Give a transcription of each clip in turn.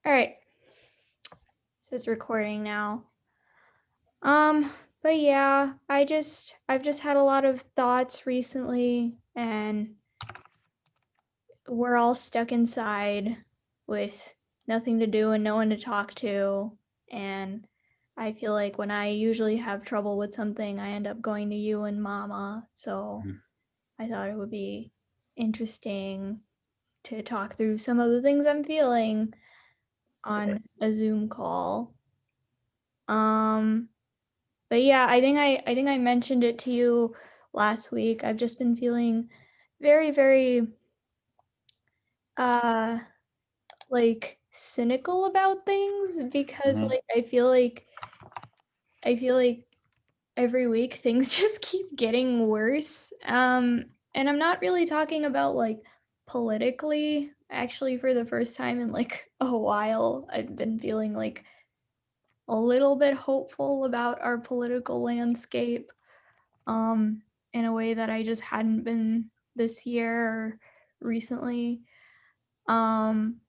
All right. So it's recording now. Um, but yeah, I've just had a lot of thoughts recently and we're all stuck inside with nothing to do and no one to talk to. And I feel like when I usually have trouble with something, I end up going to you and mama. So Mhm. I thought it would be interesting to talk through some of the things I'm feeling Okay. on a Zoom call. Um, But yeah, I think I mentioned it to you last week. I've just been feeling very, very uh like cynical about things because Mhm. like I feel like every week things just keep getting worse. And I'm not really talking about like politically. Actually, for the first time in like a while, I've been feeling like a little bit hopeful about our political landscape. In a way that I just hadn't been this year or recently. Um,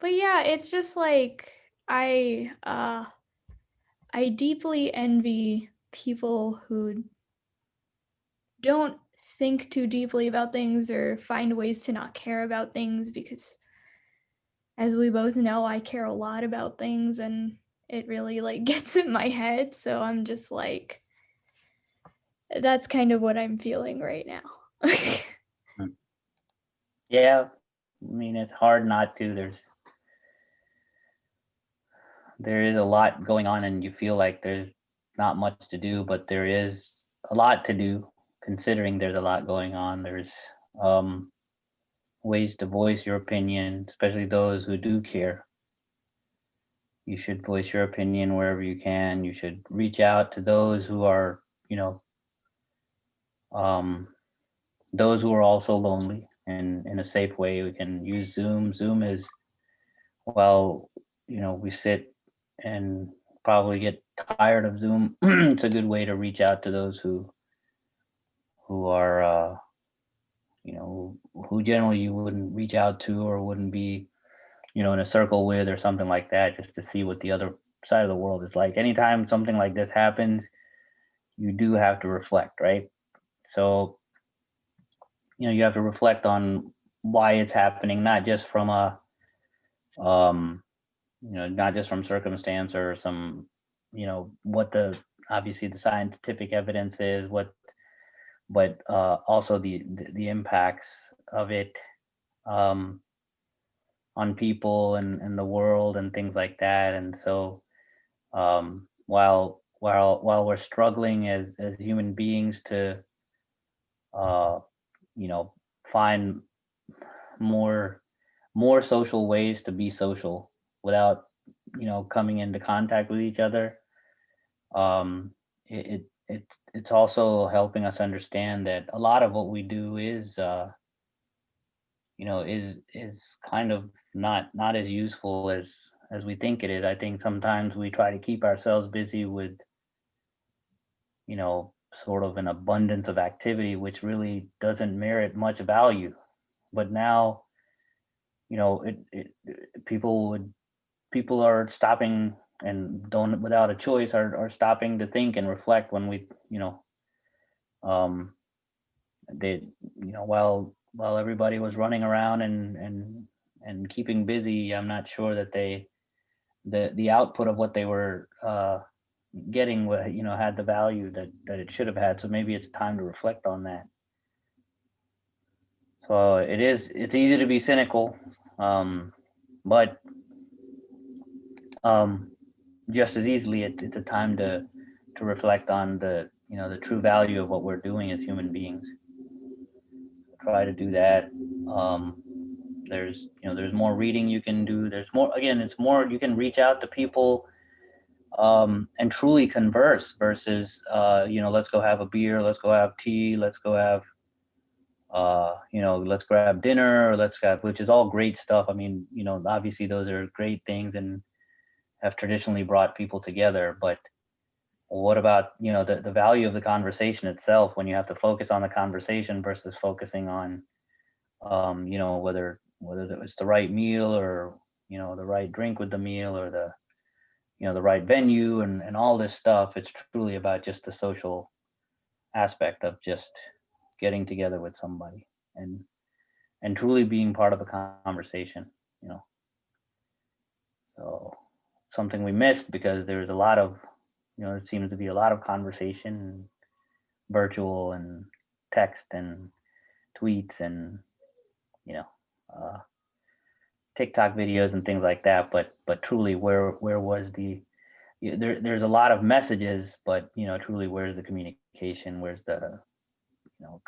but yeah, it's just like I deeply envy people who don't think too deeply about things or find ways to not care about things because as we both know, I care a lot about things and it really like gets in my head, so I'm just like that's kind of what I'm feeling right now. Mm. Yeah, I mean, it's hard not to. There is a lot going on, and you feel like there's not much to do, but there is a lot to do. Considering there's a lot going on, there's um, ways to voice your opinion, especially those who do care. You should voice your opinion wherever you can. You should reach out to those who are, you know, um, those who are also lonely, and in a safe way. We can use Zoom. Zoom is Well, we sit and probably get tired of Zoom. It's a good way to reach out to those who are, who generally you wouldn't reach out to or wouldn't be, in a circle with or something like that, just to see what the other side of the world is like. Anytime something like this happens, you do have to reflect, right? So, you have to reflect on why it's happening, not just from um, not just from circumstance or some, what the obviously the scientific evidence is, but also the impacts of it um, on people and the world and things like that. And so, while we're struggling as human beings to, uh, you know, find more more social ways to be social without, coming into contact with each other. um, it's also helping us understand that a lot of what we do is kind of not as useful as we think it is. I think sometimes we try to keep ourselves busy with, sort of an abundance of activity, which really doesn't merit much value. But now, people are stopping and don't, without a choice, are stopping to think and reflect when we, um, they while everybody was running around and keeping busy. I'm not sure that the output of what they were getting, had the value that it should have had. So maybe it's time to reflect on that. So it's easy to be cynical, but um, just as easily it's a time to reflect on the true value of what we're doing as human beings. Try to do that. um, there's more reading you can do. There's more, again, it's more, you can reach out to people and truly converse versus, let's go have a beer, let's go have tea, let's go have, let's grab dinner, or let's have, which is all great stuff. I mean, obviously those are great things and have traditionally brought people together. But what about, the value of the conversation itself, when you have to focus on the conversation versus focusing on, whether it's the right meal, or the right drink with the meal, or the right venue, and all this stuff. It's truly about just the social aspect of just getting together with somebody, and truly being part of a conversation, you know. So something we missed, because there's a lot of, it seems to be a lot of conversation, virtual and text and tweets and, you know, uh, TikTok videos and things like that. But truly, where was there's a lot of messages, but truly, where's the communication? Where's the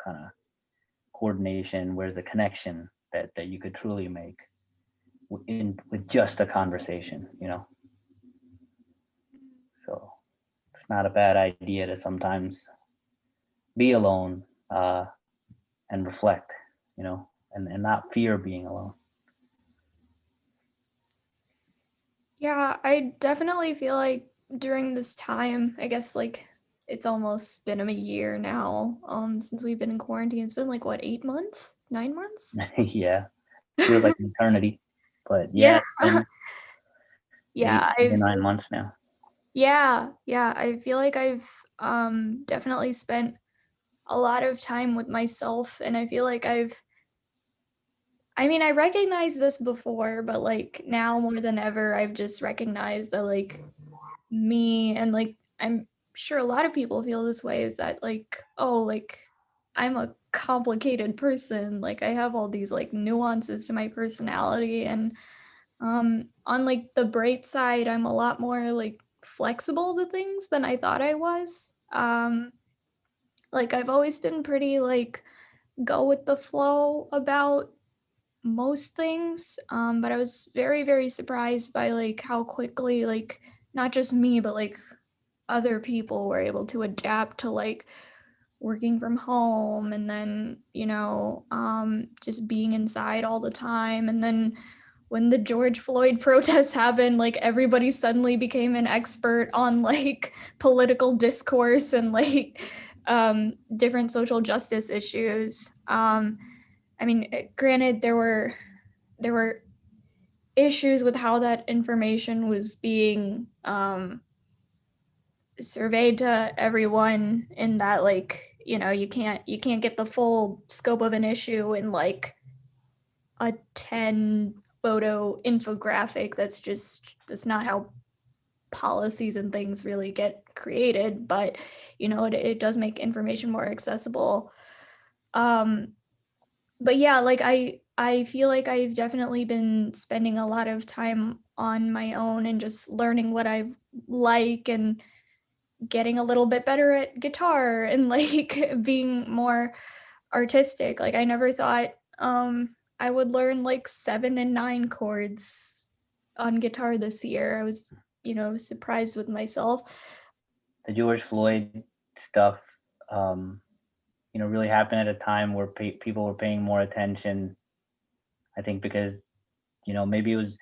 kind of coordination? Where's the connection that you could truly make with just a conversation? So it's not a bad idea to sometimes be alone, and reflect, and not fear being alone. Yeah, I definitely feel like during this time, I guess like it's almost been a year now, since we've been in quarantine. It's been like what, 8 months? 9 months? Yeah, feels like an eternity, but yeah, Yeah. it's been eight, Yeah, maybe 9 months now. yeah, I feel like I've definitely spent a lot of time with myself, and I feel like I mean, I recognized this before, but like now more than ever, I've just recognized that like me and like I'm sure a lot of people feel this way, is that like, oh, like I'm a complicated person. Like I have all these like nuances to my personality, and on like the bright side, I'm a lot more like flexible to things than I thought I was. Like I've always been pretty like go with the flow about most things, but I was very, very surprised by like how quickly like not just me, but like other people were able to adapt to like working from home, and then just being inside all the time. And then when the George Floyd protests happened, like everybody suddenly became an expert on like political discourse and like different social justice issues. I mean, granted, there were issues with how that information was being surveyed to everyone, in that like you can't get the full scope of an issue in like a 10 photo infographic. That's not how policies and things really get created, but it does make information more accessible. um but yeah, like I feel like I've definitely been spending a lot of time on my own and just learning what I like, and getting a little bit better at guitar, and like being more artistic. Like I never thought I would learn like 7 and 9 chords on guitar this year. I was, surprised with myself. The George Floyd stuff, um, really happened at a time where people were paying more attention. I think because maybe it was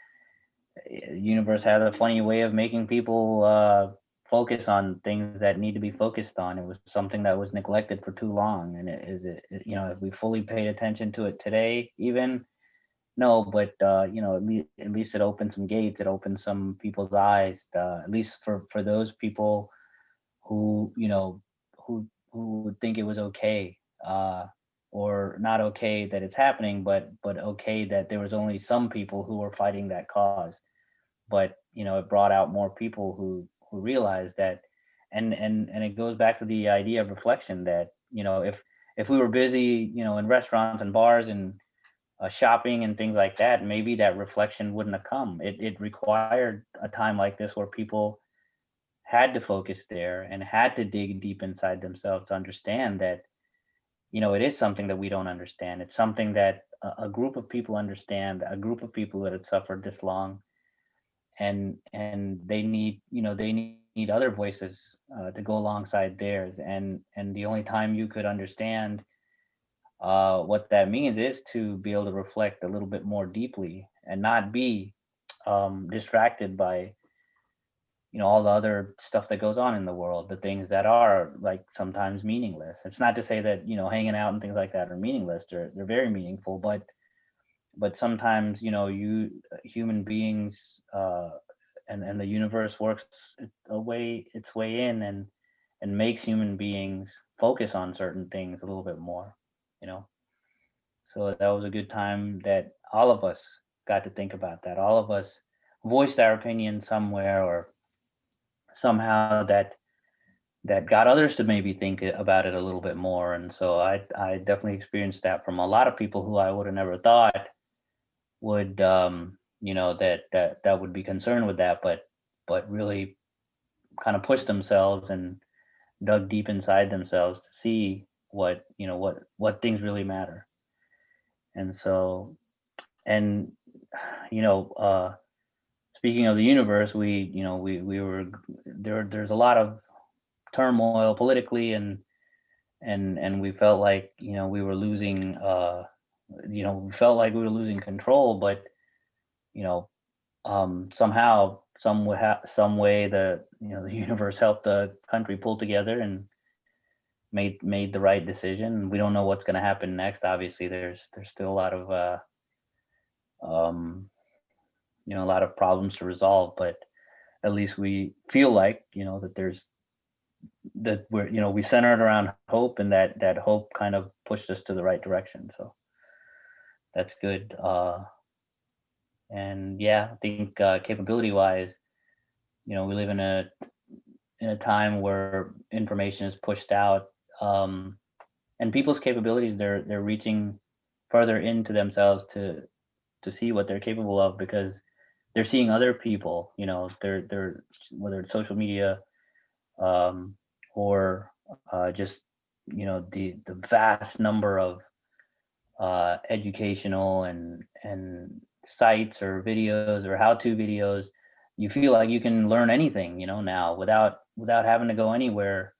universe had a funny way of making people focus on things that need to be focused on. It was something that was neglected for too long, and if we fully paid attention to it today, even no, but at least it opened some gates. It opened some people's eyes, at least for those people who who would think it was okay, or not okay that it's happening, but okay that there was only some people who were fighting that cause. But it brought out more people who realized that. And it goes back to the idea of reflection, that if we were busy, in restaurants and bars and shopping and things like that, maybe that reflection wouldn't have come. It required a time like this where people had to focus there and had to dig deep inside themselves to understand that it is something that we don't understand. It's something that a group of people understand, a group of people that had suffered this long, and they need other voices to go alongside theirs. And the only time you could understand what that means is to be able to reflect a little bit more deeply and not be distracted by all the other stuff that goes on in the world, the things that are like sometimes meaningless. It's not to say that hanging out and things like that are meaningless. They're very meaningful, but but sometimes, human beings, and the universe works its way in, and makes human beings focus on certain things a little bit more, you know. So that was a good time that all of us got to think about that. All of us voiced our opinion somewhere, or somehow that got others to maybe think about it a little bit more. And so I definitely experienced that from a lot of people who I would have never thought would, that would be concerned with that, but really kind of pushed themselves and dug deep inside themselves to see what things really matter. And so, and you know speaking of the universe, we were there's a lot of turmoil politically, and we felt like, we were losing, we felt like we were losing control. But you know somehow, some way, the universe helped the country pull together and made the right decision. We don't know what's going to happen next. Obviously, there's still a lot of, um, a lot of problems to resolve. But at least we feel like, that we centered around hope, and that hope kind of pushed us to the right direction. So that's good. And yeah, I think, capability wise, we live in a time where information is pushed out, um, and people's capabilities, they're reaching further into themselves to see what they're capable of, because they're seeing other people. They're whether it's social media, um, or just, the vast number of educational and sites or videos or how-to videos. You feel like you can learn anything, now, without having to go anywhere.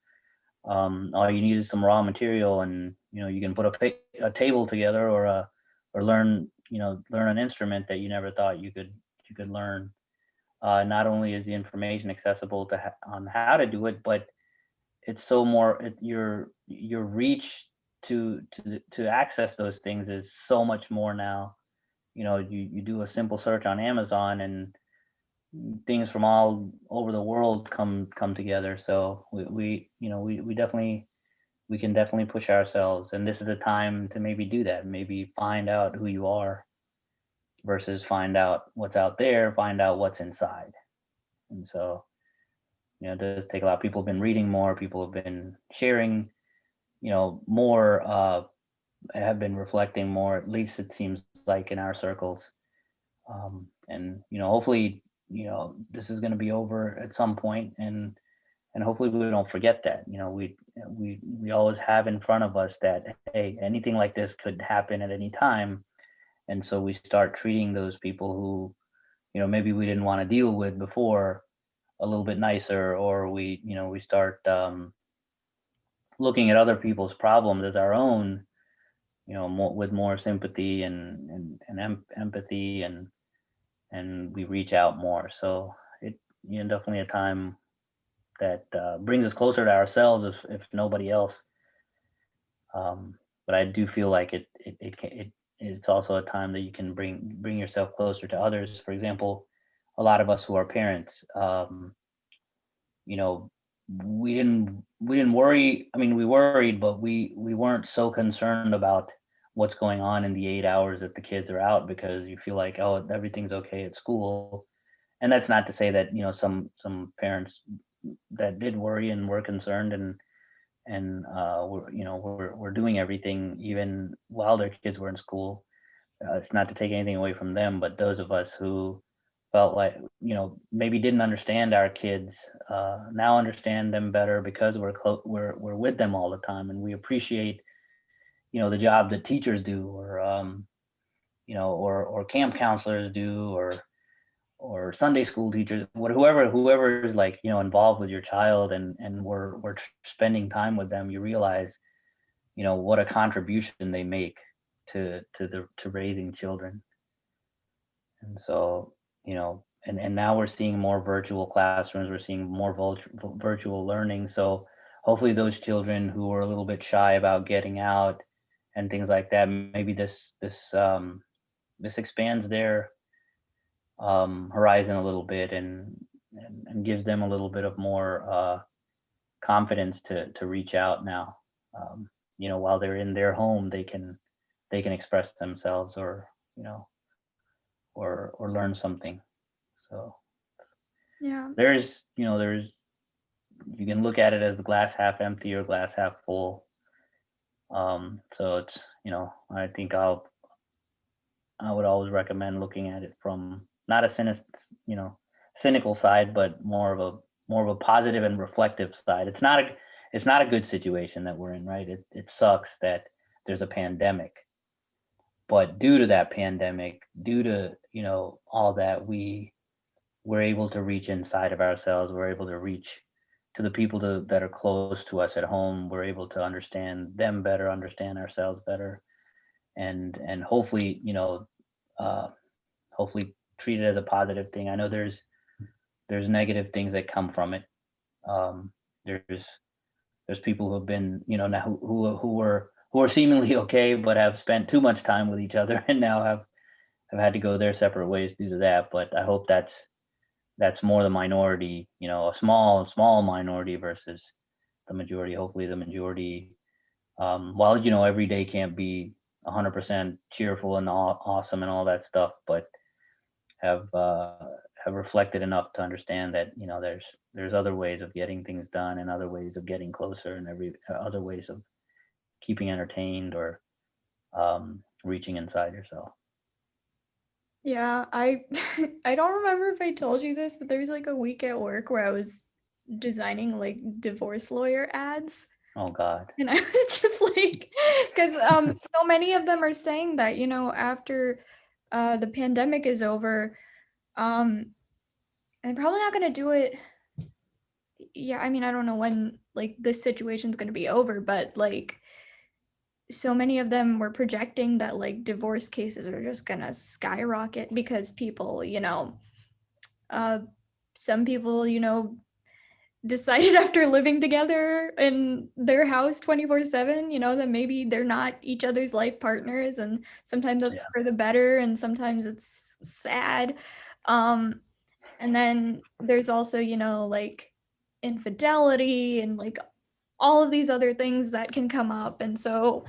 All you need is some raw material, and you can put a table together, or learn an instrument that you never thought you could learn. Not only is the information accessible on how to do it, but it's so more your reach to access those things is so much more now. You do a simple search on Amazon, and things from all over the world come together. So we can definitely push ourselves, and this is a time to maybe do that. Maybe find out who you are, versus find out what's out there. Find out what's inside. And so, it does take a lot. People have been reading more. People have been sharing, more, have been reflecting more. At least it seems like in our circles. And hopefully, this is going to be over at some point, and hopefully we don't forget that. We always have in front of us that, hey, anything like this could happen at any time. And so we start treating those people who, maybe we didn't want to deal with before, a little bit nicer, or we start, looking at other people's problems as our own, with more sympathy and empathy, and we reach out more. So it, definitely a time that, brings us closer to ourselves, if nobody else. But I do feel like it's also a time that you can bring yourself closer to others. For example, a lot of us who are parents, you know, we didn't worry. I mean, we worried, but we weren't so concerned about what's going on in the 8 hours that the kids are out, because you feel like, oh, everything's okay at school. And that's not to say that, some parents that did worry and were concerned, and we're doing everything even while their kids were in school. It's not to take anything away from them, but those of us who felt like, maybe didn't understand our kids, now understand them better, because we're with them all the time, and we appreciate, the job that teachers do, or, or camp counselors do, or Sunday school teachers, whoever is, like, involved with your child, and we're spending time with them. You realize, what a contribution they make to raising children. And so, and now we're seeing more virtual classrooms. We're seeing more virtual learning. So hopefully those children who are a little bit shy about getting out and things like that, maybe this this expands their horizon a little bit, and gives them a little bit of more confidence to reach out now. Um, while they're in their home, they can express themselves, or or learn something. So Yeah. there's you can look at it as the glass half empty or glass half full. So it's I think I would always recommend looking at it from not a cynical side, but more of a positive and reflective side. It's not a good situation that we're in, right? It sucks that there's a pandemic, but due to that pandemic, due to all that, we're able to reach inside of ourselves. We're able to reach to the people that are close to us at home. We're able to understand them better, understand ourselves better, and hopefully uh, hopefully treat it as a positive thing. I know there's negative things that come from it. Um, there's people who have been now who are seemingly okay, but have spent too much time with each other, and now have had to go their separate ways due to that. But I hope that's more the minority, a small minority versus the majority. Hopefully the majority, while every day can't be 100% cheerful and awesome and all that stuff, but have uh, have reflected enough to understand that there's other ways of getting things done, and other ways of getting closer, and every other ways of keeping entertained, or reaching inside yourself. Yeah, I I don't remember if I told you this, but there was like a week at work where I was designing like divorce lawyer ads. Oh God. And I was just like, because so many of them are saying that, after the pandemic is over, um, I'm probably not gonna do it. Yeah, I mean, I don't know when like this situation's gonna be over, but like so many of them were projecting that like divorce cases are just gonna skyrocket because people, uh, some people, decided after living together in their house 24/7, that maybe they're not each other's life partners, and sometimes that's Yeah. for the better and sometimes it's sad. Um, and then there's also, like infidelity and like all of these other things that can come up. And so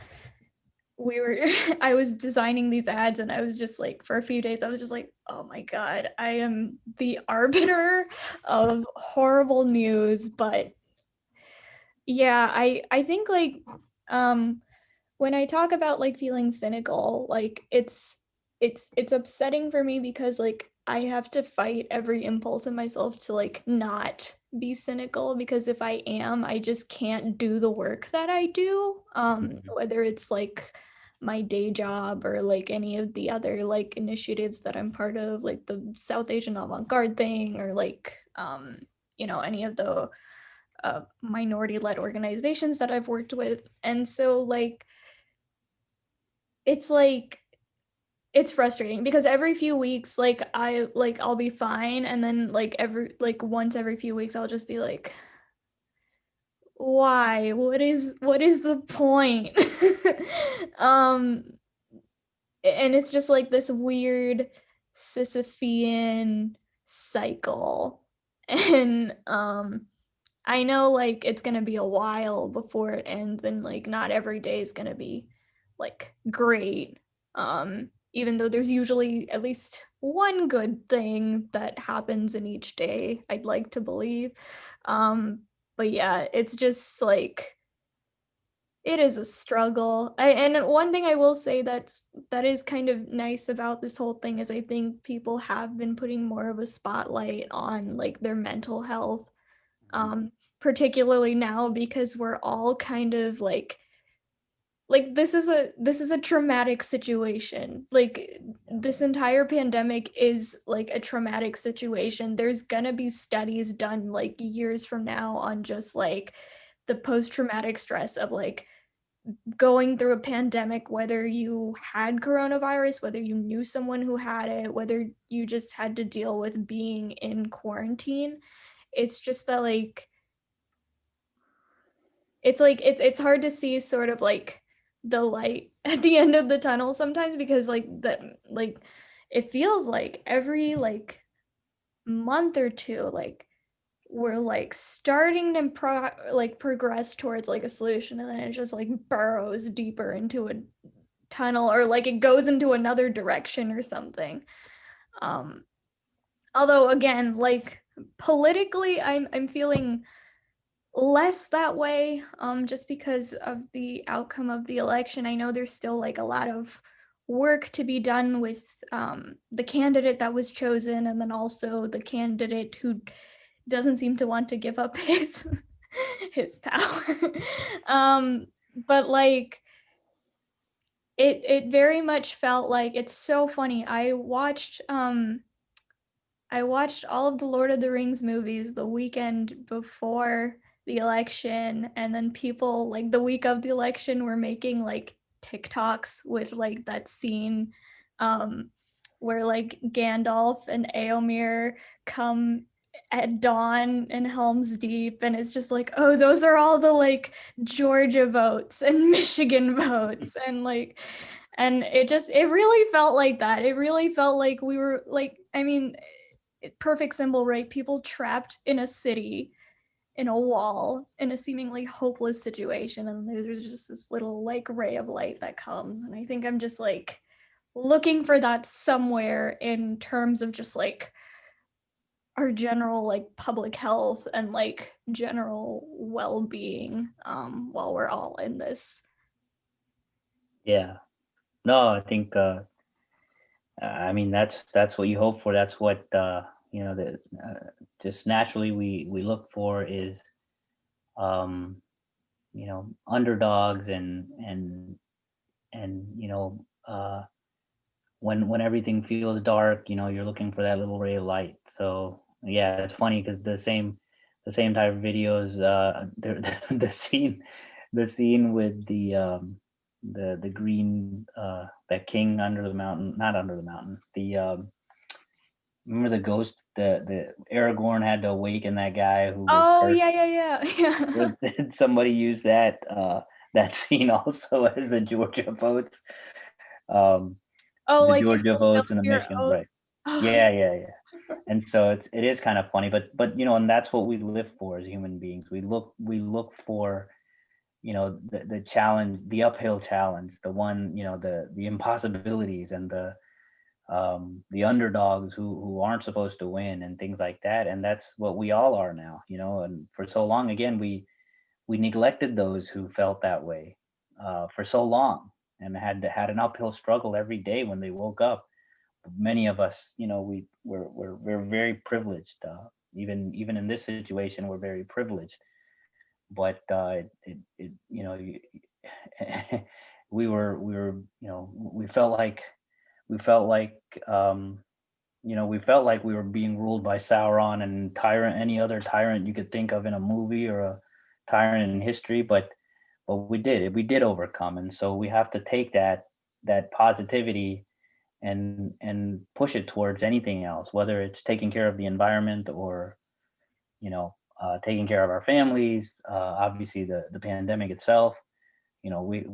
we were I was designing these ads, and I was just like, for a few days I was just like, oh my god, I am the arbiter of horrible news. But yeah, I think like um when I talk about like feeling cynical, like it's upsetting for me because like I have to fight every impulse in myself to like not be cynical, because if I am, I just can't do the work that I do. Mhm. Whether it's like my day job or like any of the other like initiatives that I'm part of, like the South Asian avant-garde thing, or like any of the minority-led organizations that I've worked with. And so it's like it's frustrating because every few weeks I'll be fine, and then like every like once every few weeks I'll just be like, why? What is the point? um and it's just like this weird Sisyphean cycle. And I know like it's gonna be a while before it ends, and like not every day is gonna be like great. Even though there's usually at least one good thing that happens in each day, I'd like to believe. Um, but yeah, it's just like it is a struggle. And one thing I will say that is kind of nice about this whole thing is I think people have been putting more of a spotlight on like their mental health, Mhm. particularly now because we're all kind of like this is a traumatic situation. Like Yeah. this entire pandemic is like a traumatic situation. There's gonna be studies done like years from now on just like the post-traumatic stress of like going through a pandemic, whether you had coronavirus, whether you knew someone who had it, whether you just had to deal with being in quarantine. It's just that like it's hard to see sort of like the light at the end of the tunnel sometimes, because like it feels like every like month or two, like we're like starting to progress towards like a solution, and then it just like burrows deeper into a tunnel, or like it goes into another direction or something. um Although again, like politically, I'm feeling less that way, just because of the outcome of the election. I know there's still like a lot of work to be done with the candidate that was chosen, and then also the candidate who doesn't seem to want to give up his his power. um, but like it very much felt like, it's so funny. I watched all of the Lord of the Rings movies the weekend before the election, and then people like the week of the election were making like TikToks with like that scene um where like Gandalf and Eomer come at dawn in Helm's Deep, and it's just like, oh, those are all the like Georgia votes and Michigan votes, and like, and it really felt like that. It really felt like we were like, I mean, perfect symbol, right? People trapped in a city, in a wall, in a seemingly hopeless situation, and there's just this little like ray of light that comes. And I think I'm just like looking for that somewhere in terms of just like our general like public health and like general well-being, while we're all in this. Yeah. No, I think I mean that's what you hope for. That's what the just naturally we look for is um underdogs and when everything feels dark, you're looking for that little ray of light. So yeah, it's funny because the same type of videos, the scene with the green that king under the mountain, not under the mountain, the remember the ghost, the Aragorn had to awaken that guy who was Oh cursed. yeah, yeah, yeah. Did somebody use that scene also as the Georgia votes? Um, Oh, the like you Georgia votes fulfilled and the your Michigan, oath. right? Yeah, yeah, yeah. And so it is kind of funny, but and that's what we live for as human beings. We look for the challenge, the uphill challenge, the one, the impossibilities and the underdogs who aren't supposed to win and things like that. And that's what we all are now, and for so long again we neglected those who felt that way for so long and had an uphill struggle every day when they woke up. Many of us, we're very privileged. Even in this situation, we're very privileged. But we felt like we felt like we felt like we were being ruled by Sauron and tyrant, any other tyrant you could think of in a movie or a tyrant in history. But we did overcome, and so we have to take that positivity and push it towards anything else, whether it's taking care of the environment or taking care of our families. Obviously, the pandemic itself. We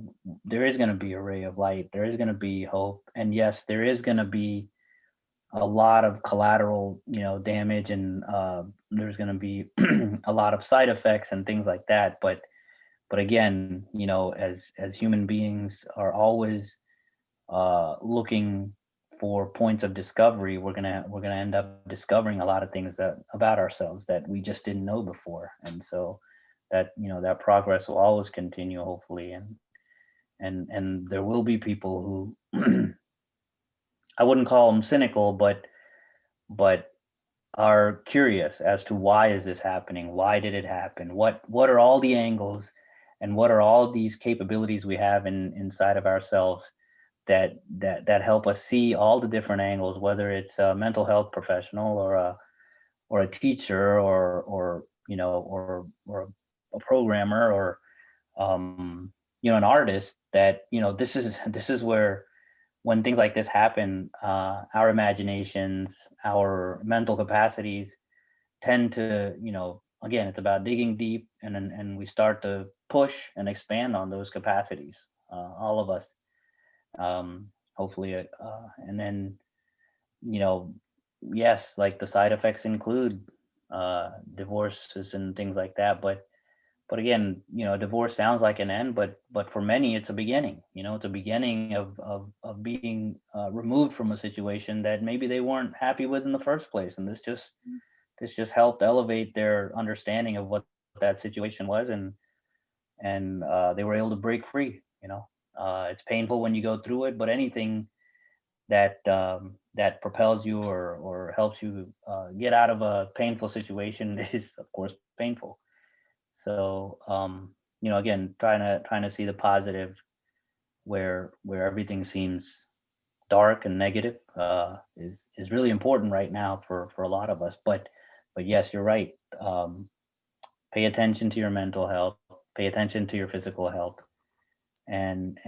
there is going to be a ray of light. There is going to be hope, and yes, there is going to be a lot of collateral, damage, and there's going to be a lot of side effects and things like that. But again, as human beings are always looking for points of discovery, we're gonna end up discovering a lot of things that about ourselves that we just didn't know before. And so that progress will always continue, hopefully. And there will be people who I wouldn't call them cynical, but are curious as to why is this happening? Why did it happen? What are all the angles, and what are all these capabilities we have inside of ourselves that help us see all the different angles, whether it's a mental health professional or a teacher or a programmer or an artist. That this is where, when things like this happen, our imaginations, our mental capacities tend to, again, it's about digging deep, and we start to push and expand on those capacities. all of us. Hopefully, and then, you know, yes, like the side effects include divorces and things like that. But again, divorce sounds like an end, but for many, it's a beginning. It's a beginning of being removed from a situation that maybe they weren't happy with in the first place, and this just helped elevate their understanding of what that situation was, and they were able to break free. It's painful when you go through it, but anything that propels you or helps you get out of a painful situation is, of course, painful. So, again, trying to see the positive where everything seems dark and negative is really important right now for a lot of us. But yes, you're right. Pay attention to your mental health. Pay attention to your physical health, and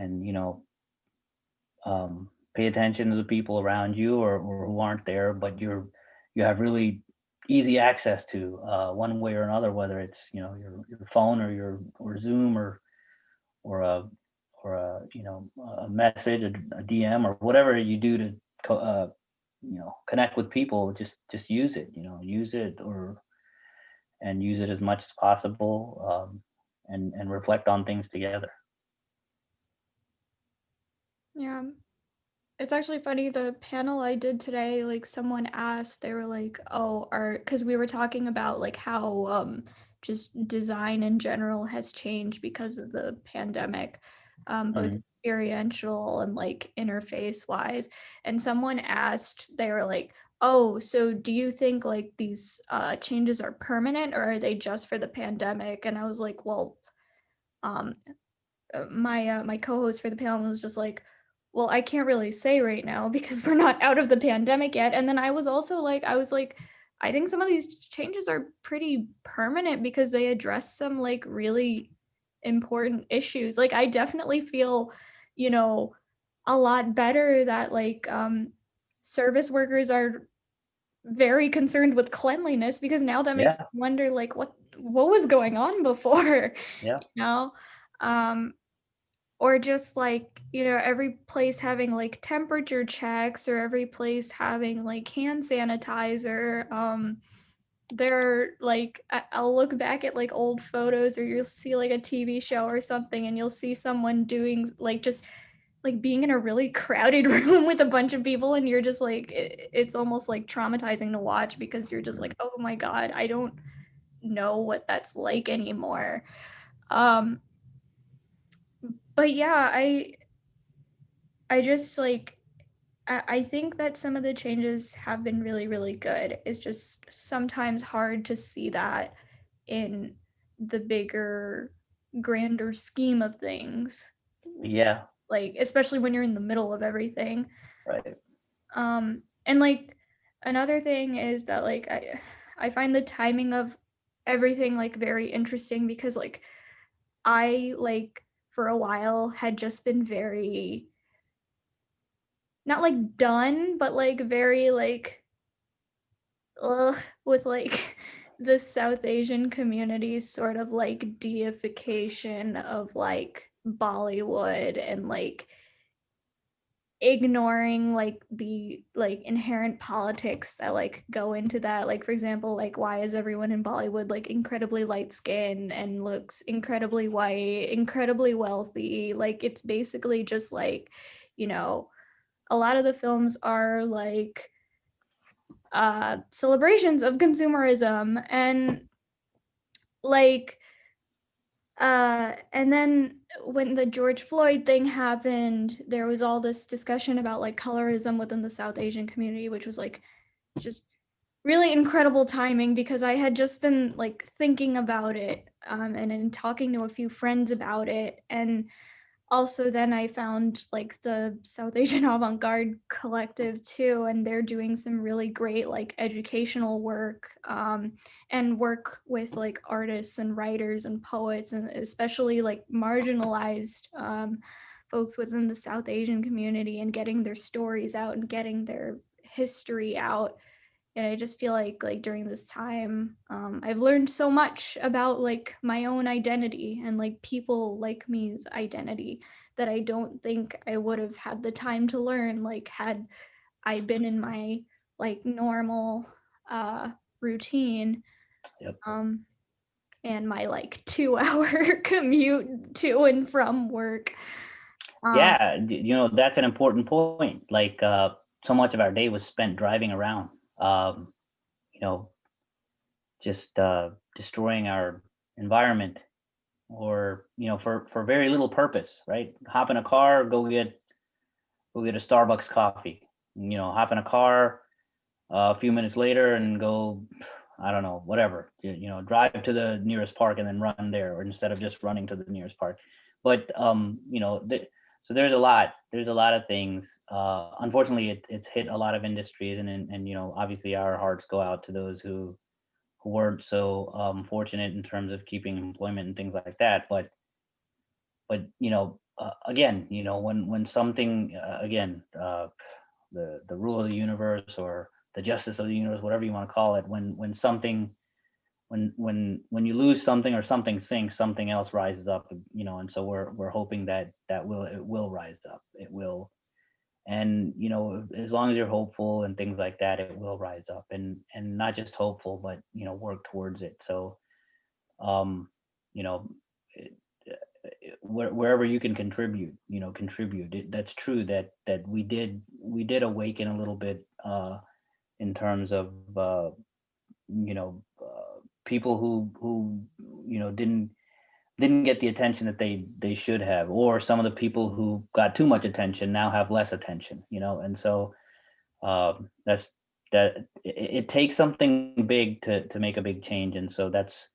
pay attention to the people around you or who aren't there, but you have really easy access to one way or another, whether it's your phone or Zoom or a a message, a DM, or whatever you do to connect with people. Just use it. Use it and use it as much as possible, and reflect on things together. Yeah. It's actually funny, the panel I did today, like someone asked, they were like, "Oh, are," because we were talking about like how just design in general has changed because of the pandemic, both Mhm. experiential and like interface wise. And someone asked, they were like, "Oh, so do you think like these changes are permanent or are they just for the pandemic?" And I was like, "Well, um my co-host for the panel was just like, "Well, I can't really say right now because we're not out of the pandemic yet." And then I was also like, I think some of these changes are pretty permanent because they address some like really important issues. Like I definitely feel, you know, a lot better that like service workers are very concerned with cleanliness because now that makes Yeah, me wonder like what was going on before, yeah, you know? Um or just like, every place having like temperature checks or every place having like hand sanitizer. They're like, I'll look back at like old photos or you'll see like a TV show or something and you'll see someone doing like just like being in a really crowded room with a bunch of people and you're just like it's almost like traumatizing to watch because you're just like, oh my God, I don't know what that's like anymore. um but yeah, I just like I think that some of the changes have been really, really good. It's just sometimes hard to see that in the bigger, grander scheme of things. yeah. Like, especially when you're in the middle of everything. Right. And like another thing is that like I find the timing of everything like very interesting because like I like for a while had just been very not like done, but like very like ugh, with like the South Asian community's sort of like deification of like Bollywood and like ignoring like the like inherent politics that like go into that. Like for example, like why is everyone in Bollywood like incredibly light skinned and looks incredibly white, incredibly wealthy? Like it's basically just like, you know, a lot of the films are like celebrations of consumerism and like and then when the George Floyd thing happened, there was all this discussion about like colorism within the South Asian community, which was like just really incredible timing because I had just been like thinking about it and in talking to a few friends about it. And also then I found like the South Asian Avant-Garde Collective too, and they're doing some really great like educational work and work with like artists and writers and poets and especially like marginalized folks within the South Asian community and getting their stories out and getting their history out. And I just feel like during this time, I've learned so much about like my own identity and like people like me's identity that I don't think I would have had the time to learn like had I been in my like normal uh routine. Yep. Um and my like 2 hour commute to and from work. Um Yeah, that's an important point. Like, so much of our day was spent driving around, um, you know, just destroying our environment, or for very little purpose, right? Hop in a car, go get a Starbucks coffee. Hop in a car a few minutes later and go, I don't know, whatever. Drive to the nearest park and then run there, or instead of just running to the nearest park. But so there's a lot of things. Unfortunately, it's hit a lot of industries, and obviously our hearts go out to those who weren't so fortunate in terms of keeping employment and things like that. But again, when something, again, the rule of the universe, or the justice of the universe, whatever you want to call it, when something, when you lose something or something sinks, something else rises up, and so we're hoping it will rise up. It will. And as long as you're hopeful and things like that, it will rise up. And not just hopeful, but work towards it. So um you know it, wherever you can contribute, contribute. That's true that we did awaken a little bit, in terms of people who didn't get the attention that they should have, or some of the people who got too much attention now have less attention, and so that's that it takes something big to make a big change. And so that's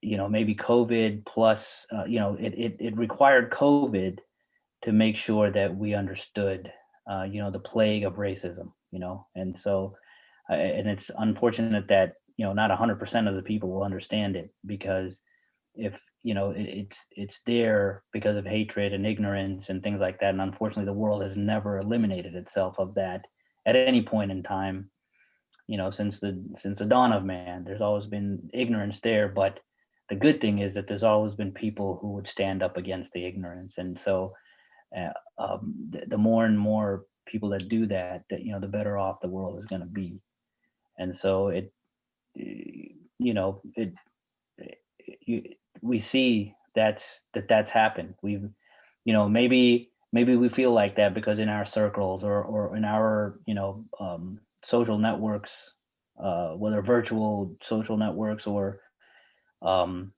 maybe COVID plus, it required COVID to make sure that we understood the plague of racism, and so and it's unfortunate that not 100% of the people will understand it, because if it's there because of hatred and ignorance and things like that. And unfortunately, the world has never eliminated itself of that at any point in time, since the dawn of man. There's always been ignorance there, but the good thing is that there's always been people who would stand up against the ignorance. And so the more and more people that do that, the better off the world is going to be. And so it you, we see that's happened. Maybe we feel like that because in our circles, or in our social networks, whether virtual social networks or um,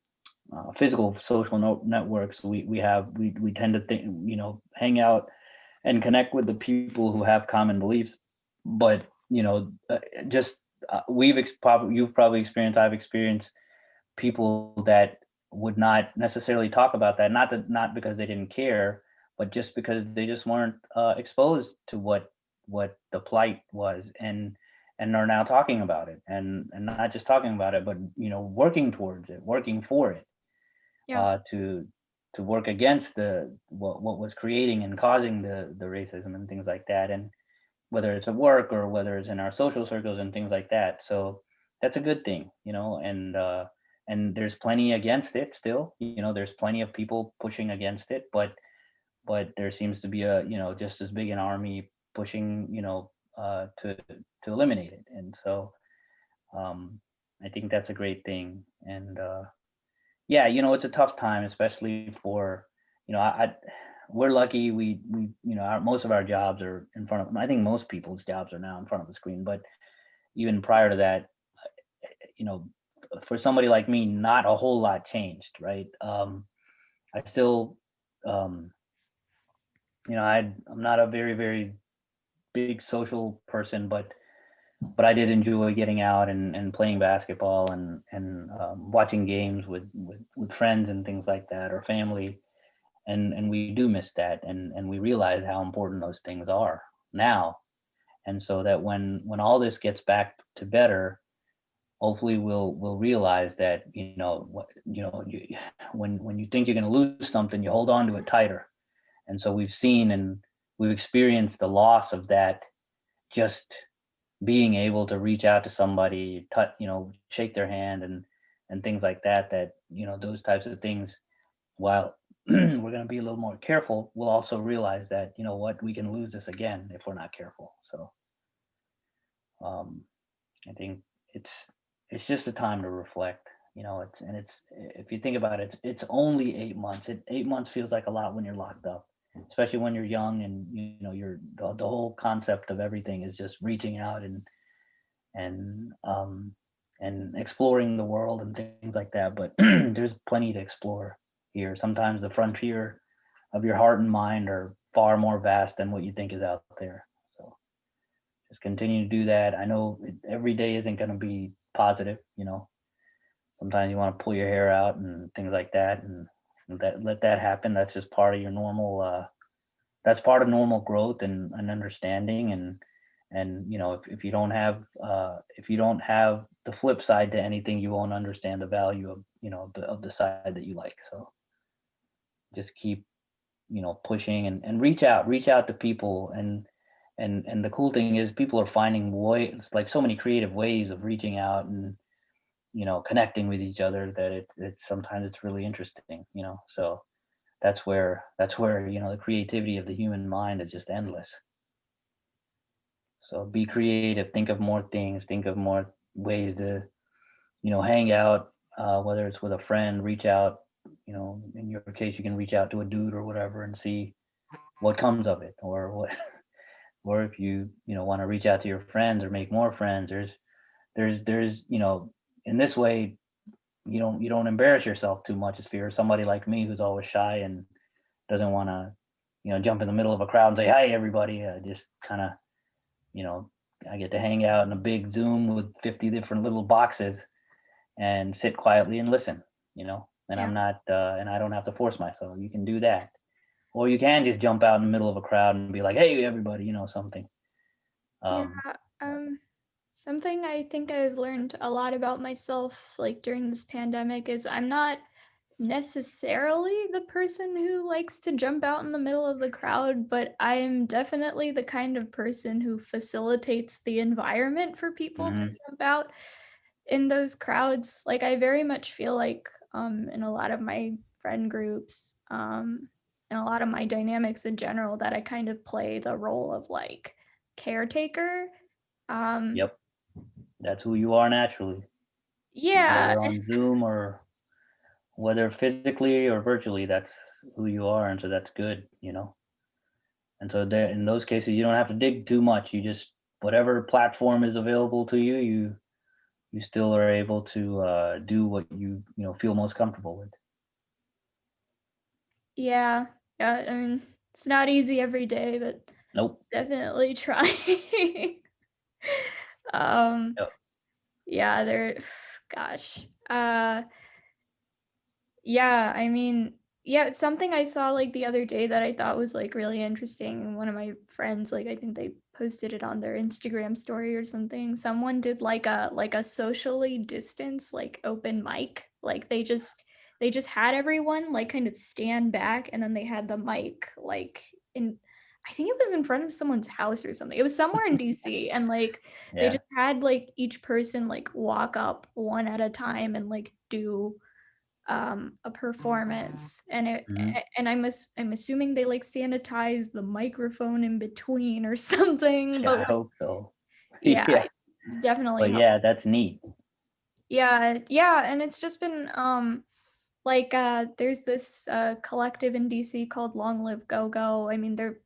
physical social networks, we tend to think, hang out and connect with the people who have common beliefs. But just you've probably experienced, I've experienced people that would not necessarily talk about that, not because they didn't care, but just because they just weren't exposed to what the plight was, and are now talking about it, and not just talking about it, but working towards it, working for it, yeah. to work against what was creating and causing the racism and things like that. And whether it's at work or whether it's in our social circles and things like that. So that's a good thing, and there's plenty against it still. There's plenty of people pushing against it, but there seems to be a just as big an army pushing, to eliminate it. And so I think that's a great thing. And yeah, it's a tough time, especially for, we're lucky. Most of our jobs are in front of, I think most people's jobs are now in front of a screen. But even prior to that, you know, for somebody like me, not a whole lot changed, right? I still, um, I'm not a very, very big social person, but I did enjoy getting out and playing basketball and watching games with friends and things like that, or family. And we do miss that, and we realize how important those things are now. And so that when all this gets back to better, hopefully we'll realize that when you think you're going to lose something, you hold on to it tighter. And so we've seen and we've experienced the loss of that, just being able to reach out to somebody, touch, shake their hand and things like that. That those types of things. While we're going to be a little more careful, we'll also realize that what, we can lose this again if we're not careful. So um, I think it's it's just a time to reflect. It's if you think about it, it's only 8 months. 8 months feels like a lot when you're locked up, especially when you're young, and you're the whole concept of everything is just reaching out and um and exploring the world and things like that. But there's plenty to explore here. Sometimes the frontier of your heart and mind are far more vast than what you think is out there. So just continue to do that. I know every day isn't going to be positive. Sometimes you want to pull your hair out and things like that, and let that happen. That's just part of your normal. That's part of normal growth and understanding. And if you don't have the flip side to anything, you won't understand the value of the side that you like. So just keep pushing and reach out to people. And the cool thing is, people are finding ways, like so many creative ways of reaching out and connecting with each other, that it's sometimes it's really interesting. So that's where the creativity of the human mind is just endless. So be creative, think of more things, think of more ways to hang out, whether it's with a friend, reach out. In your case, you can reach out to a dude or whatever and see what comes of it, or what. Or if you want to reach out to your friends or make more friends, there's in this way, you don't embarrass yourself too much. If you're somebody like me who's always shy and doesn't want to jump in the middle of a crowd and say hi everybody, just kind of you know I get to hang out in a big Zoom with 50 different little boxes and sit quietly and listen. And Yeah. I'm not and I don't have to force myself. You can do that, or you can just jump out in the middle of a crowd and be like, hey everybody, something. Yeah. um Um, Something I think I've learned a lot about myself, like during this pandemic, is I'm not necessarily the person who likes to jump out in the middle of the crowd, but I am definitely the kind of person who facilitates the environment for people to mhm, jump out in those crowds. Like I very much feel like in a lot of my friend groups, and a lot of my dynamics in general, that I kind of play the role of like caretaker. Um yep, that's who you are naturally, yeah, whether on Zoom or whether physically or virtually. That's who you are, and so that's good. And so there, in those cases, you don't have to dig too much. You just, whatever platform is available to you, you still are able to do what you feel most comfortable with. yeah, yeah, I mean, it's not easy every day, but Nope. definitely trying. Um, Yep. yeah, there gosh. Yeah, I mean, yeah, it's something I saw like the other day that I thought was like really interesting. And one of my friends, like I think they posted it on their Instagram story or something. Someone did like a socially distanced like open mic. Like they just had everyone like kind of stand back, and then they had the mic like in, I think it was in front of someone's house or something. It was somewhere in DC, and like they Yeah. just had like each person like walk up one at a time and like do a performance, and Hmm. I'm assuming they like sanitize the microphone in between or something, Yeah, but I like, hope so. yeah, Yeah. it definitely But helped. yeah, that's neat. Yeah, yeah, and it's just been like there's this collective in DC called Long Live Go Go. I mean, they're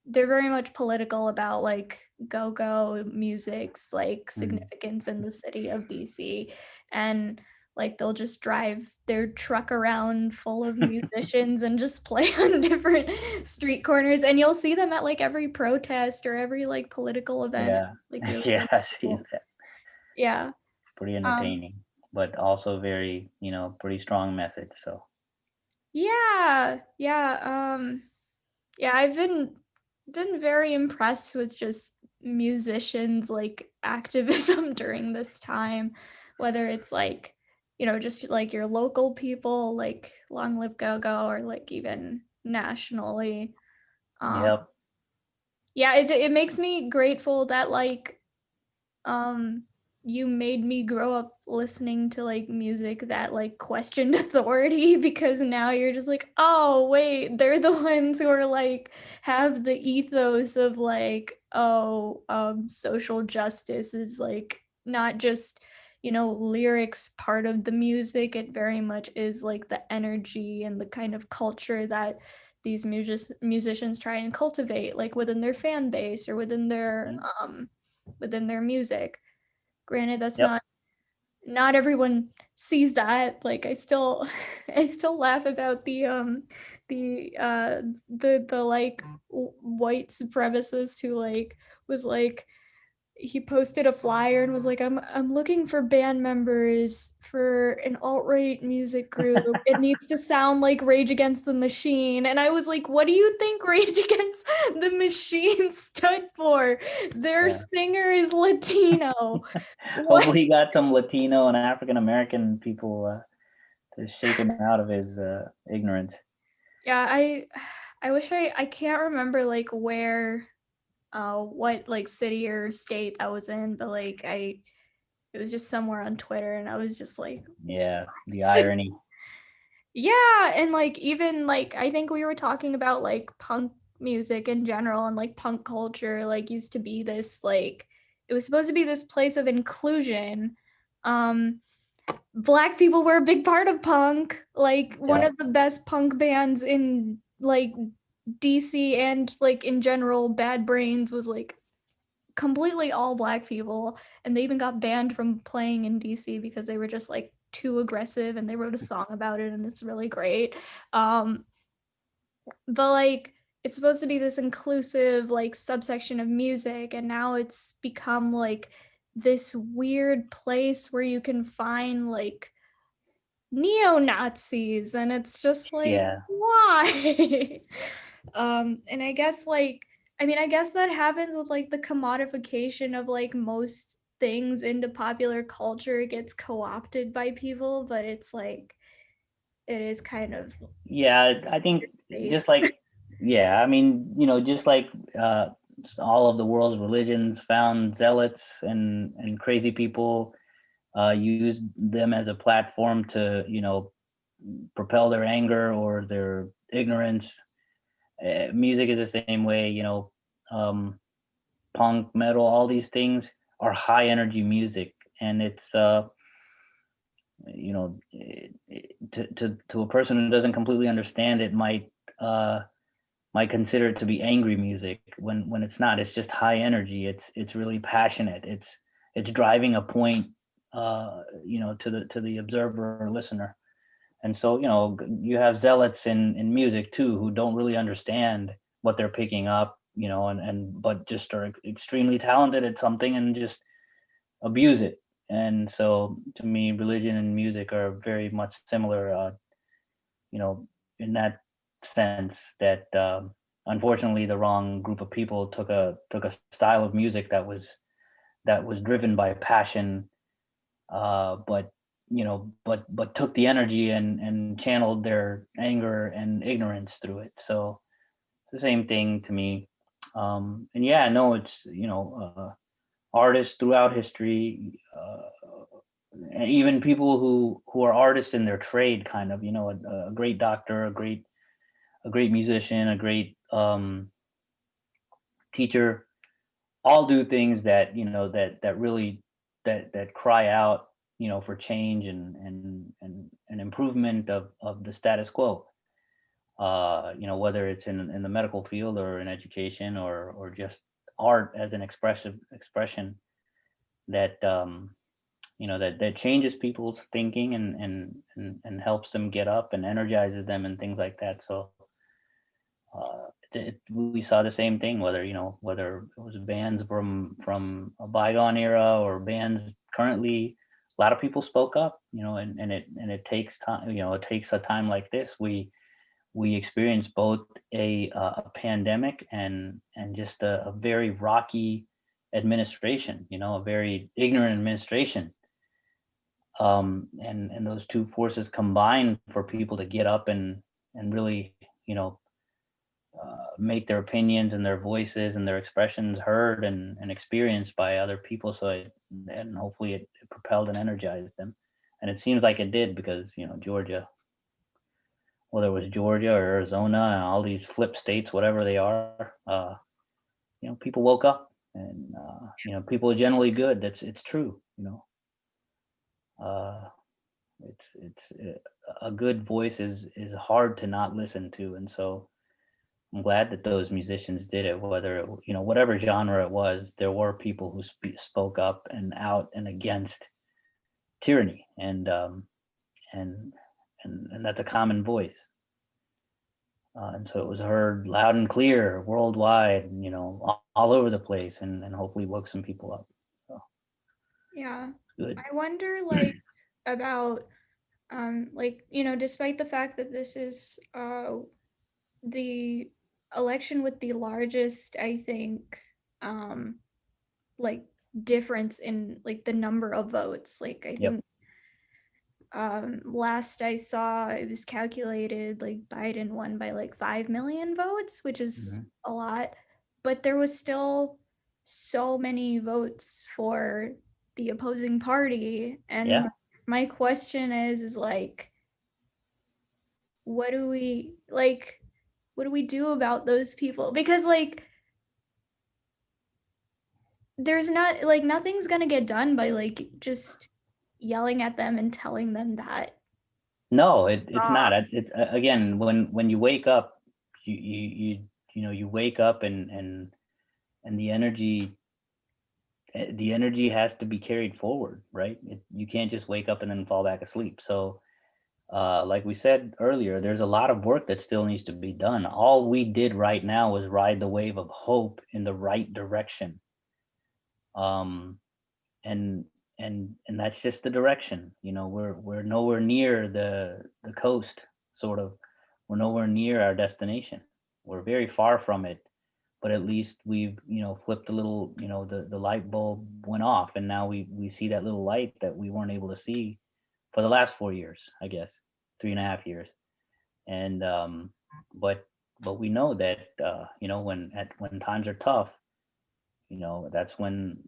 very much political about like go-go music's like Mhm. significance in the city of DC, and like they'll just drive their truck around full of musicians and just play on different street corners, and you'll see them at like every protest or every like political event. Yeah. It's like really, Yeah, really I see cool. that. Yeah. Pretty Um entertaining, but also very, pretty strong message. So yeah, yeah. Yeah, I've been very impressed with just musicians like activism during this time, whether it's like, just like your local people like Long Live Go Go, or like even nationally. Um yep. yeah, it makes me grateful that like um you made me grow up listening to like music that like questioned authority, because now you're just like, oh wait, they're the ones who are like have the ethos of like, oh, social justice is like not just, lyrics part of the music. It very much is like the energy and the kind of culture that these musicians try and cultivate, like within their fan base or Mhm. within their music. Granted, that's Yep. not everyone sees that. Like I still I still laugh about the like white supremacist who like was like, he posted a flyer and was like, I'm looking for band members for an alt-right music group. It needs to sound like Rage Against the Machine. And I was like, what do you think Rage Against the Machine stood for? Their Yeah. singer is Latino. What? Hopefully he got some Latino and African American people to shake him out of his ignorance. Yeah, I wish I can't remember like where what like city or state that was in, but like I it was just somewhere on Twitter and I was just like, Yeah, the irony. yeah, and like even like I think we were talking about like punk music in general, and like punk culture like used to be this like, it was supposed to be this place of inclusion. Um Black people were a big part of punk. Like one Yeah. of the best punk bands in like DC and like in general, Bad Brains was like completely all Black people, and they even got banned from playing in DC because they were just like too aggressive, and they wrote a song about it and it's really great. Um but like it's supposed to be this inclusive like subsection of music, and now it's become like this weird place where you can find like neo-Nazis, and it's just like, Yeah. why? And I guess like, I mean, I guess that happens with like the commodification of like most things into popular culture. It gets co-opted by people, but it's like it is kind of Yeah, I think just based. like, yeah, I mean, just like all of the world's religions found zealots and crazy people, use them as a platform to, propel their anger or their ignorance. Music is the same way, um, punk, metal, all these things are high energy music, and it's to a person who doesn't completely understand it uh might consider it to be angry music when it's not. It's just high energy. It's really passionate. It's driving a point, to the observer or listener. And so, you have zealots in music too who don't really understand what they're picking up, and but just are extremely talented at something and just abuse it. And so to me, religion and music are very much similar, you know, in that sense that, unfortunately the wrong group of people took a style of music that was driven by passion, but but took the energy and channeled their anger and ignorance through it. So it's the same thing to me. And yeah, no, it's artists throughout history, and even people who are artists in their trade, kind of, a great doctor, a great musician, a great teacher, all do things that that really that cry out, for change and improvement of the status quo. Whether it's in the medical field or in education or just art as an expressive expression that that changes people's thinking and helps them get up and energizes them and things like that. So we saw the same thing, whether it was bands from a bygone era or bands currently. A lot of people spoke up, and it takes time. It takes a time like this. We experienced both a pandemic and just a very rocky administration, a very ignorant administration, and those two forces combined for people to get up and really, you know make their opinions and their voices and their expressions heard and experienced by other people. So and hopefully it propelled and energized them. And it seems like it did because, Georgia, whether it was Georgia or Arizona and all these flip states, whatever they are, people woke up and, people are generally good. It's true. Uh, it's a good voice is hard to not listen to. And so I'm glad that those musicians did it, whether whatever genre it was. There were people who spoke up and out and against tyranny, and and that's a common voice. And so it was heard loud and clear worldwide, all over the place, and hopefully woke some people up. So Yeah. it's good. I wonder like about like, despite the fact that this is the election with the largest, I think, um like difference in like the number of votes. Like I Yep. think last I saw it was calculated like Biden won by like 5 million votes, which is Hmm. a lot, but there was still so many votes for the opposing party. And Yeah. my question is like, what do we like what do we do about those people? Because like there's not like nothing's gonna get done by like just yelling at them and telling them that. No, it's not. Again, when you wake up, you wake up, and the energy has to be carried forward, right? You can't just wake up and then fall back asleep. So, like we said earlier, there's a lot of work that still needs to be done. All we did right now was ride the wave of hope in the right direction. Um, and and that's just the direction. We're nowhere near the coast, sort of. We're nowhere near our destination. We're very far from it, but at least we've flipped a little. The light bulb went off, and now we see that little light that we weren't able to see for the last 4 years, I guess, 3.5 years. And but we know that, when times are tough, that's when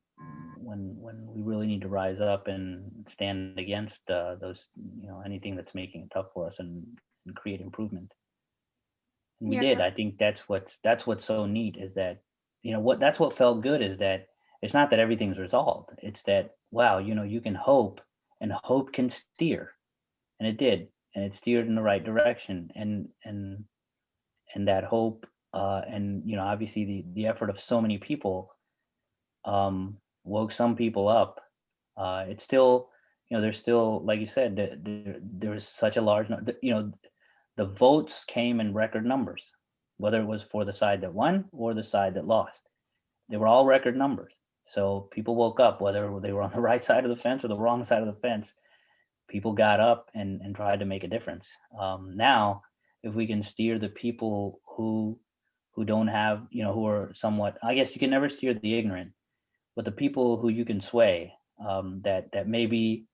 we really need to rise up and stand against, those, anything that's making it tough for us, and create improvement. And we Yeah. did. I think that's what's so neat is that, that's what felt good, is that it's not that everything's resolved. It's that, wow, you can hope, and hope can steer, and it did, and it steered in the right direction. And that hope, and obviously the effort of so many people, woke some people up. It's still, there's still, like you said, there's such a large, the votes came in record numbers, whether it was for the side that won or the side that lost. They were all record numbers. So people woke up, whether they were on the right side of the fence or the wrong side of the fence. People got up and tried to make a difference. Now, if we can steer the people who don't have, who are somewhat, I guess you can never steer the ignorant, but the people who you can sway, that maybe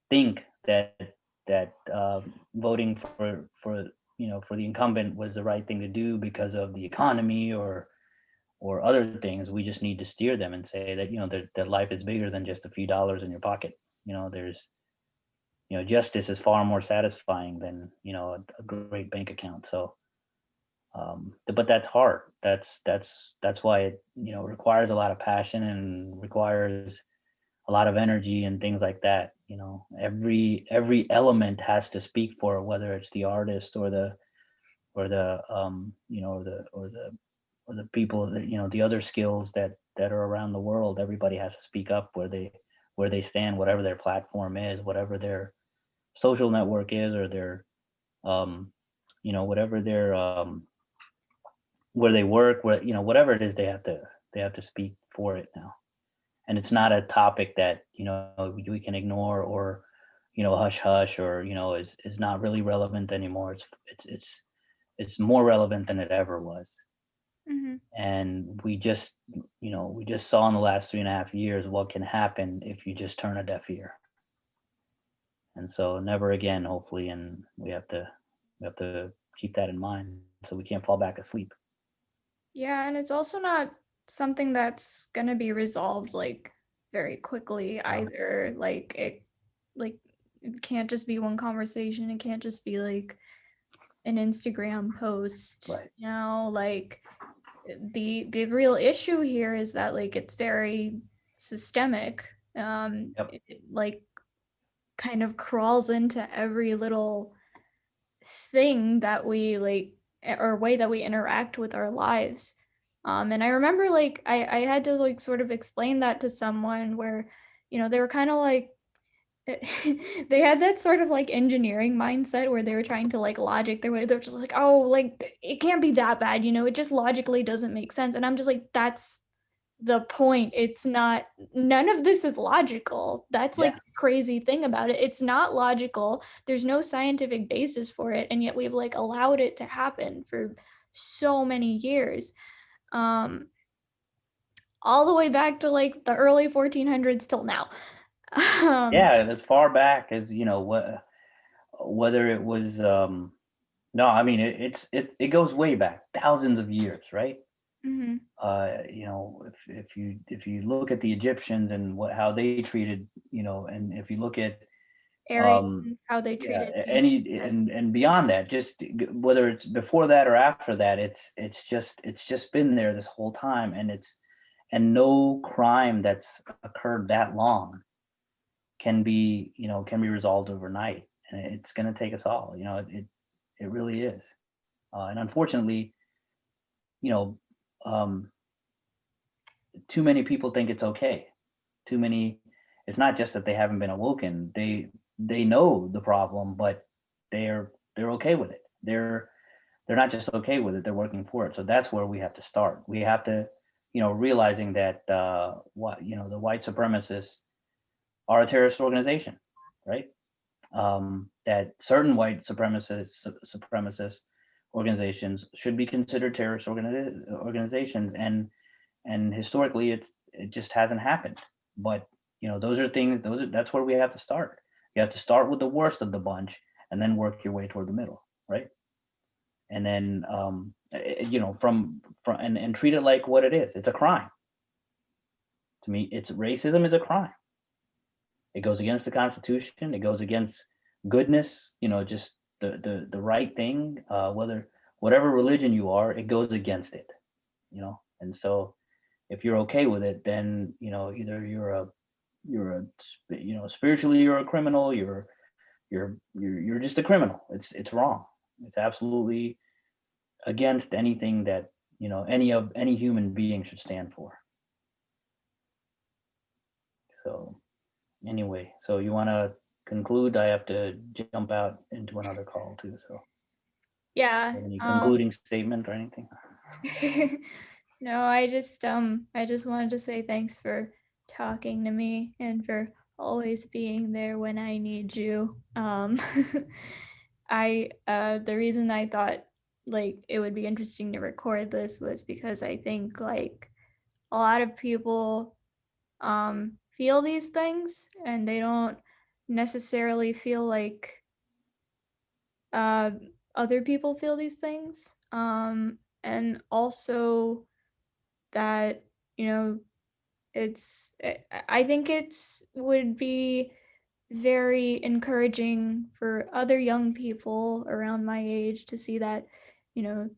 think that voting for the incumbent was the right thing to do because of the economy or other things. We just need to steer them and say that, that life is bigger than just a few dollars in your pocket. There's, justice is far more satisfying than, a great bank account. So, but that's hard. That's why it, requires a lot of passion and requires a lot of energy and things like that. Every element has to speak for it, whether it's the artist or the people that, the other skills that are around the world. Everybody has to speak up where they stand, whatever their platform is, whatever their social network is, or their, um whatever their, where they work, whatever it is, they have to speak for it now. And it's not a topic that, we can ignore, or, hush hush, or, is not really relevant anymore. It's more relevant than it ever was. Hmm. And we just saw in the last 3.5 years what can happen if you just turn a deaf ear. And so never again, hopefully. And we have to keep that in mind so we can't fall back asleep. Yeah, and it's also not something that's gonna be resolved like very quickly No. either. Like it can't just be one conversation. It can't just be like an Instagram post. Right. Like the real issue here is that like it's very systemic. Yep. It, like kind of crawls into every little thing that we like or way that we interact with our lives. And I remember like I had to like sort of explain that to someone where, they were kind of like they had that sort of like engineering mindset where they were trying to like logic their way. They're just like, oh, like it can't be that bad, it just logically doesn't make sense. And I'm just like, that's the point. It's not, none of this is logical. That's like Yeah. the crazy thing about it. It's not logical. There's no scientific basis for it. And yet we've like allowed it to happen for so many years. Um, all the way back to like the early 1400s till now. Um, Yeah. As far back as whether it was no, I mean it goes way back, thousands of years, right? mhm. If you look at the Egyptians and how they treated, and if you look at um Aryans, how they yeah, treated any as and beyond that, just whether it's before that or after that, it's just been there this whole time, and no crime that's occurred that long can be resolved overnight, and it's going to take us all. It really is, and unfortunately, you know, um, too many people think it's okay. Too many. It's not just that they haven't been awoken. They know the problem, but they're okay with it. They're not just okay with it. They're working for it. So that's where we have to start. We have to, realizing that the white supremacists are a terrorist organization, right? That certain white supremacist organizations should be considered terrorist organizations, and historically it just hasn't happened. But those are things. That's where we have to start. You have to start with the worst of the bunch, and then work your way toward the middle, right? And then from and treat it like what it is. It's a crime. To me, it's racism is a crime. It goes against the Constitution. It goes against goodness. Just the right thing. Whatever religion you are, it goes against it. And so if you're okay with it, then either spiritually you're a criminal. You're just a criminal. It's wrong. It's absolutely against anything that any human being should stand for. So anyway, so you want to conclude? I have to jump out into another call too. So yeah. any concluding statement or anything? No, I just wanted to say thanks for talking to me and for always being there when I need you. I the reason I thought like it would be interesting to record this was because I think like a lot of people feel these things and they don't necessarily feel like uh other people feel these things. And also that, you know, I think it's would be very encouraging for other young people around my age to see that,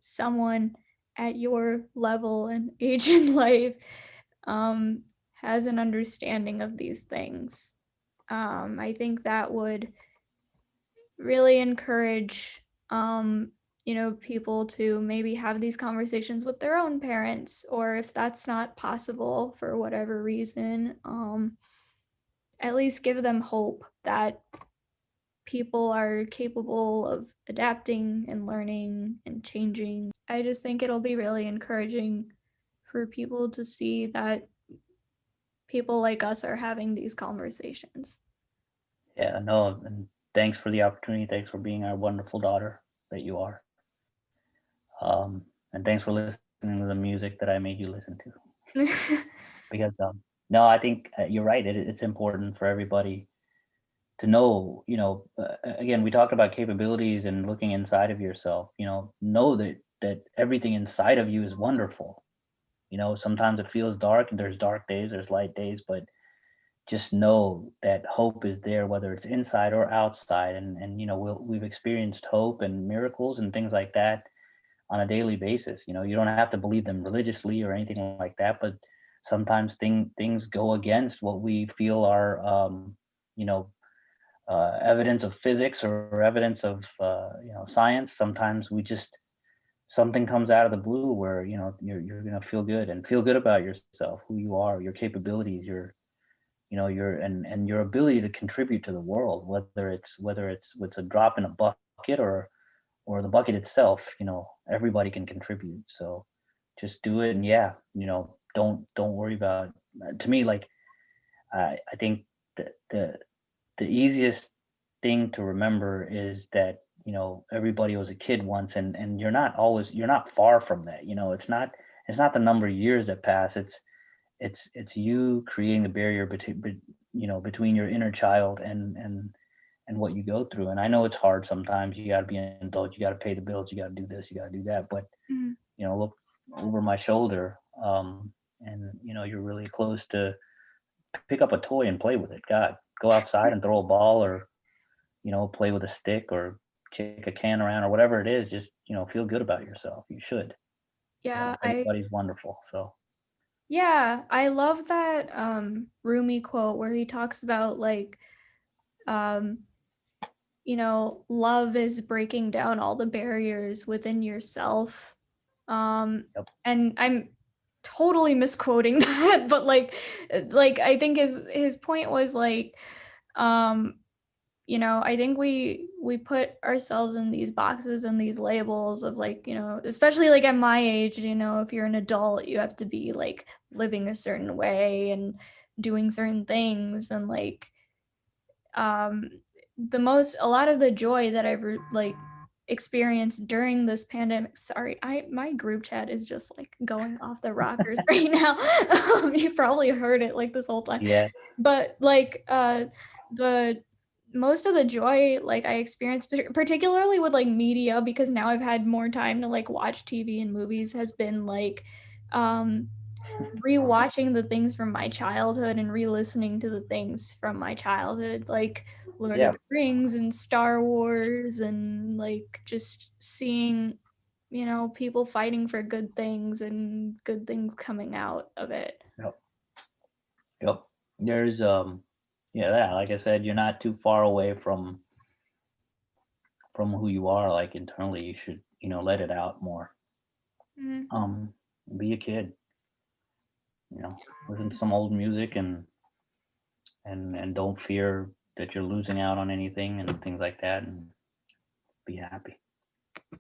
someone at your level and age in life um, has an understanding of these things. I think that would really encourage people to maybe have these conversations with their own parents, or if that's not possible for whatever reason, at least give them hope that people are capable of adapting and learning and changing. I just think it'll be really encouraging for people to see that people like us are having these conversations. Yeah, no, and thanks for the opportunity. Thanks for being our wonderful daughter that you are. And thanks for listening to the music that I made you listen to. Because no, I think you're right. It's important for everybody to know. Again, we talked about capabilities and looking inside of yourself. Know that that everything inside of you is wonderful. Sometimes it feels dark and there's dark days, there's light days, but just know that hope is there, whether it's inside or outside. And we've experienced hope and miracles and things like that on a daily basis. You don't have to believe them religiously or anything like that, but sometimes things go against what we feel are, you know, evidence of physics or evidence of, science. Sometimes we just something comes out of the blue where you're gonna feel good and feel good about yourself, who you are, your capabilities, your and your ability to contribute to the world, whether it's a drop in a bucket or the bucket itself. Everybody can contribute. So just do it. And yeah, don't worry about, to me, like, I think the easiest thing to remember is that everybody was a kid once, and you're not far from that. It's not the number of years that pass. It's you creating the barrier between your inner child and what you go through. And I know it's hard sometimes. You got to be an adult, you got to pay the bills, you got to do this, you got to do that, but Mhm. look over my shoulder, and you're really close to pick up a toy and play with it. God, go outside and throw a ball, or play with a stick, or kick a can around, or whatever it is. Just feel good about yourself. You should. Yeah, I Everybody's wonderful. So yeah, I love that Rumi quote where he talks about like um love is breaking down all the barriers within yourself. yep. And I'm totally misquoting that, but like I think his point was like, um, I think we put ourselves in these boxes and these labels of like, especially like at my age, if you're an adult, you have to be like living a certain way and doing certain things and like um a lot of the joy that I've like experienced during this pandemic. Sorry, I my group chat is just like going off the rockers right now. You probably heard it like this whole time. Yeah. But like the most of the joy like I experienced particularly with like media, because now I've had more time to like watch TV and movies, has been like um rewatching the things from my childhood and re-listening to the things from my childhood, like Lord of Yeah. the Rings and Star Wars, and like just seeing, people fighting for good things and good things coming out of it. Yep. Yep. There's yeah, like I said, you're not too far away from who you are, like, internally. You should, let it out more. Mhm. Um, be a kid, listen to some old music, and don't fear that you're losing out on anything and things like that, and be happy.